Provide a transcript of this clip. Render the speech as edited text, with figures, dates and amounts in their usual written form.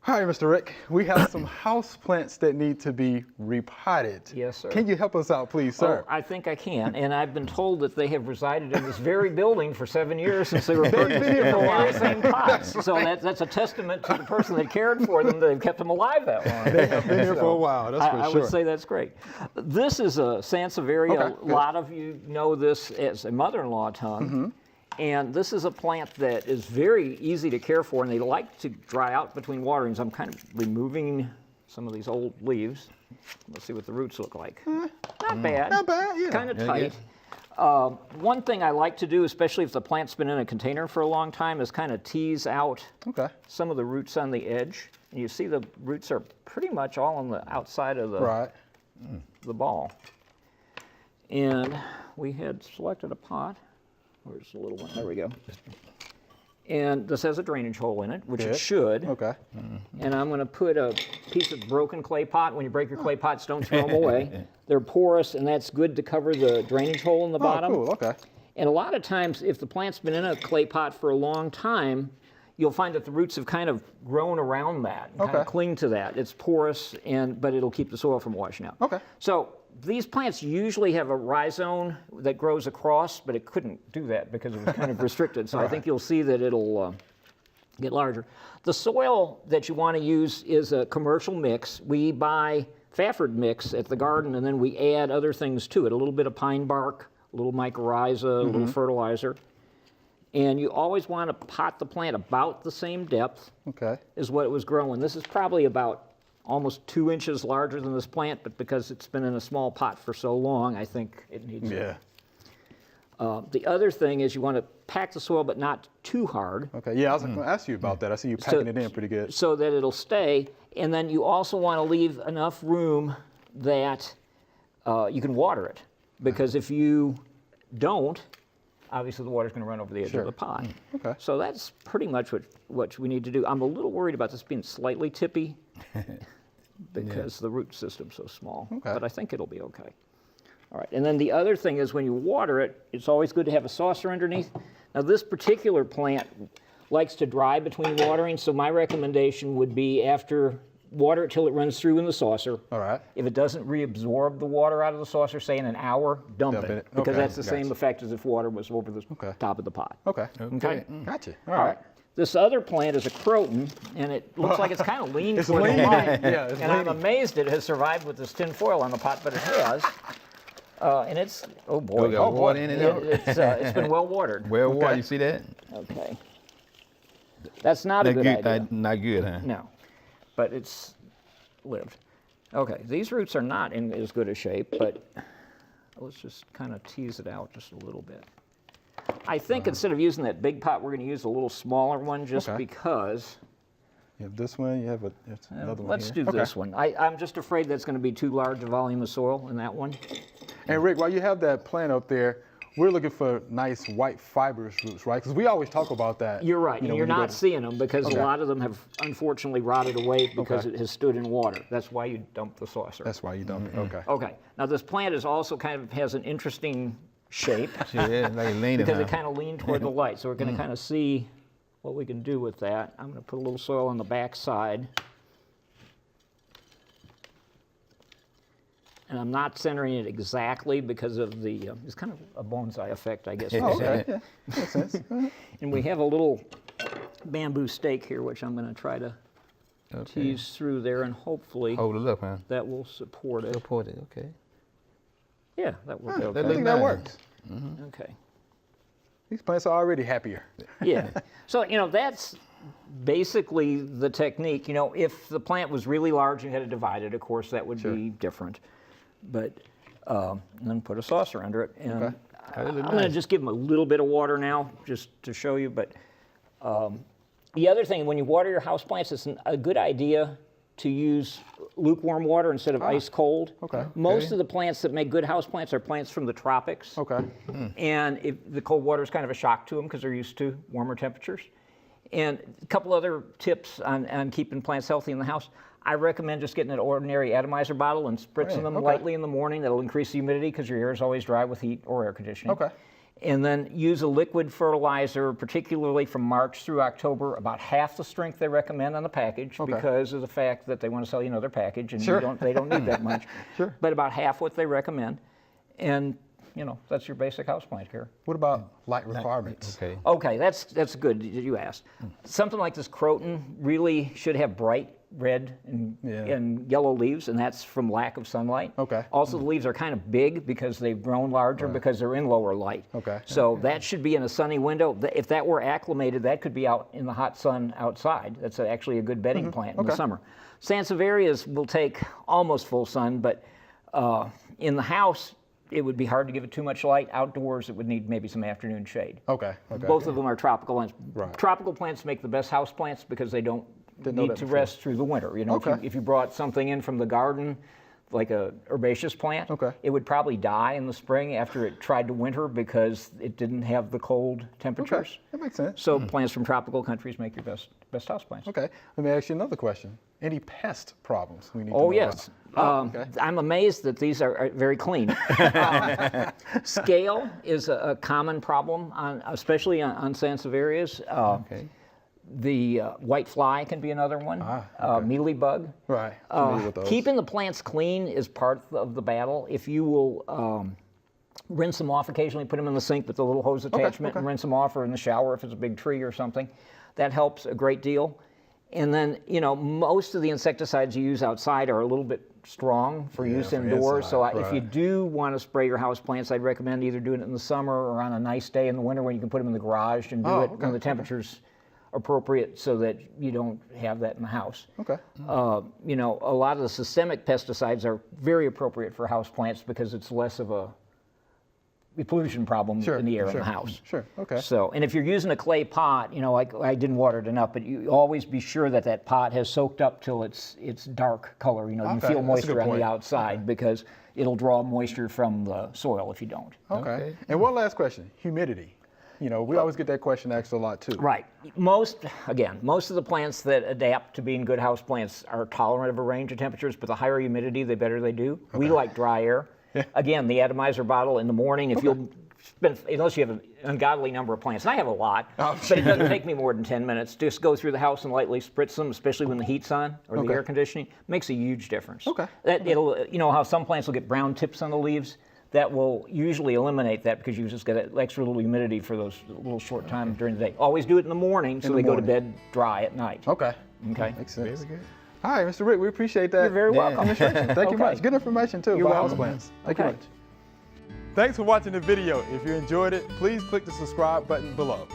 Hi, Mr. Rick. We have some house plants that need to be repotted. Yes, sir. Can you help us out, please, sir? Oh, I think I can, and I've been told that they have resided in this very building for 7 years since they were purchased in the very same pots. So that's a testament to the person that cared for them. They've kept them alive that long. They have been here for a while, that's for I sure. would say that's great. This is a Sansevieria. Okay, a lot of you know this as a mother-in-law tongue. Mm-hmm. And this is a plant that is very easy to care for, and they like to dry out between waterings. I'm kind of removing some of these old leaves. Let's see what the roots look like. Not bad. Not bad, yeah. Kind of Yeah, tight. One thing I like to do, especially if the plant's been in a container for a long time, is kind of tease out Okay. some of the roots on the edge. And you see the roots are pretty much all on the outside of Right. the ball. And we had selected a pot. Where's the little one? There we go. And this has a drainage hole in it, which Good. it should. Okay. And I'm going to put a piece of broken clay pot. When you break your clay pots, don't throw them away. They're porous, and that's good to cover the drainage hole in the bottom. Oh, cool. Okay. And a lot of times, if the plant's been in a clay pot for a long time, you'll find that the roots have kind of grown around that, and kind of Okay. cling to that. It's porous, but it'll keep the soil from washing out. Okay. So these plants usually have a rhizome that grows across, but it couldn't do that because it was kind of restricted. So I think you'll see that it'll get larger. The soil that you want to use is a commercial mix. We buy Fafford mix at the garden, and then we add other things to it, a little bit of pine bark, a little mycorrhiza, a little fertilizer. And you always want to pot the plant about the same depth Okay. as what it was growing. This is probably about almost 2 inches larger than this plant, but because it's been in a small pot for so long, I think it needs it. Yeah. The other thing is you want to pack the soil, but not too hard, Okay. Yeah, I was going to ask you about that. I see you packing it in pretty good. so that it'll stay. And then you also want to leave enough room that you can water it, because if you don't, obviously the water's going to run over the edge of the pot. Okay. So that's pretty much what we need to do. I'm a little worried about this being slightly tippy because the root system's so small, Okay. but I think it'll be okay. All right, and then the other thing is when you water it, it's always good to have a saucer underneath. Now this particular plant likes to dry between watering, so my recommendation would be after water it till it runs through in the saucer. All right. If it doesn't reabsorb the water out of the saucer, say in an hour, dump Dump it, it. because Okay, that's the same gotcha. effect as if water was over the Okay. top of the pot. Okay. Okay. Gotcha. All right. This other plant is a croton, and it looks like it's kind of lean It's toward lean. the line. Yeah, it's and I'm leaning. amazed it has survived with this tin foil on the pot, but it has. And it's, oh boy, got oh boy. water in it now? It's been well watered. Well, why Okay. you see that? Okay. That's not a Not good good. idea. Not good, huh? No, but it's lived. Okay, these roots are not in as good a shape, but let's just kind of tease it out just a little bit. I think instead of using that big pot, we're going to use a little smaller one just Okay. because. You have this one. You have another one Let's here. do this one. I'm just afraid that's going to be too large a volume of soil in that one. And Rick, while you have that plant up there, we're looking for nice white fibrous roots, right? Because we always talk about that. You're right, you know, and you're when you go not to- seeing them because Okay. a lot of them have unfortunately rotted away because Okay. it has stood in water. That's why you dump the saucer. That's why you dump it. Okay. Okay, now this plant is also kind of has an interesting shape Yeah, like leaning, because huh? it kind of leaned toward the light. So we're going to kind of see what we can do with that. I'm going to put a little soil on the back side. And I'm not centering it exactly because of the, it's kind of a bonsai effect, I guess. Oh, we'd say. okay. Yeah. Makes sense. And we have a little bamboo stake here, which I'm going to try to Okay. tease through there, and hopefully Hold it up, huh? that will support it. Support it, okay. Yeah, that will be I okay. look think that nice. works. Okay. These plants are already happier. Yeah. So, that's basically the technique. If the plant was really large and you had to divide it, of course, that would be different. But then put a saucer under it. And Okay. I'm That look going to nice. just give them a little bit of water now, just to show you. But the other thing, when you water your houseplants, it's a good idea to use lukewarm water instead of ice cold. Okay. Most of the plants that make good houseplants are plants from the tropics. Okay. And the cold water is kind of a shock to them because they're used to warmer temperatures. And a couple other tips on keeping plants healthy in the house. I recommend just getting an ordinary atomizer bottle and spritzing them Okay. lightly in the morning. That'll increase the humidity because your air is always dry with heat or air conditioning. Okay. And then use a liquid fertilizer, particularly from March through October, about half the strength they recommend on the package because of the fact that they want to sell you another package and they don't need that much. Sure. But about half what they recommend. And, you know, that's your basic houseplant care. What about light requirements? Okay. Okay, that's good that you asked. Something like this Croton really should have bright red and yellow leaves, and that's from lack of sunlight. Okay. Also, the leaves are kind of big because they've grown larger because they're in lower light. Okay. So that should be in a sunny window. If that were acclimated, that could be out in the hot sun outside. That's actually a good bedding plant in the summer. Sansevierias will take almost full sun, but in the house, it would be hard to give it too much light. Outdoors, it would need maybe some afternoon shade. Okay. Both of them are tropical plants. Right. Tropical plants make the best house plants because they don't know need that to before. rest through the winter. You know, if you brought something in from the garden, like a herbaceous plant, it would probably die in the spring after it tried to winter because it didn't have the cold temperatures. Okay, that makes sense. So plants from tropical countries make your best house plants. Okay, let me ask you another question. Any pest problems we need to Oh, know yes. about? I'm amazed that these are very clean. Scale is a common problem, especially on Sansevierias. Okay. The white fly can be another one. Mealybug. Right, familiar with those. Keeping the plants clean is part of the battle. If you will rinse them off occasionally, put them in the sink with the little hose attachment and rinse them off, or in the shower if it's a big tree or something, that helps a great deal. And then, you know, most of the insecticides you use outside are a little bit strong for use for indoors. inside, So if you right. do want to spray your house plants, I'd recommend either doing it in the summer or on a nice day in the winter when you can put them in the garage and do it when the temperature's appropriate so that you don't have that in the house. Okay. You know, a lot of the systemic pesticides are very appropriate for house plants because it's less of a pollution problem in the air in the house. Sure, okay. So, and if you're using a clay pot, you know, like I didn't water it enough, but you always be sure that that pot has soaked up till it's dark color. You know, you Okay, feel that's a good moisture on point. the outside because it'll draw moisture from the soil if you don't. Okay. And one last question, humidity. You know, we always get that question asked a lot too. Right. Most of the plants that adapt to being good house plants are tolerant of a range of temperatures, but the higher humidity, the better they do. We like dry air. Again, the atomizer bottle in the morning, if you'll spend, unless you have an ungodly number of plants, and I have a lot, but it doesn't take me more than 10 minutes. Just go through the house and lightly spritz them, especially when the heat's on or the air conditioning. Makes a huge difference. Okay. It'll, you know how some plants will get brown tips on the leaves? That will usually eliminate that because you just get that extra little humidity for those little short time during the day. Always do it in the morning so they go to bed dry at night. Okay. Okay. Makes sense. Very good. All right, Mr. Rick, we appreciate that. You're very welcome. Thank you much. Good information too You're about welcome. houseplants. Thank you Okay. much. Thanks for watching the video. If you enjoyed it, please click the subscribe button below.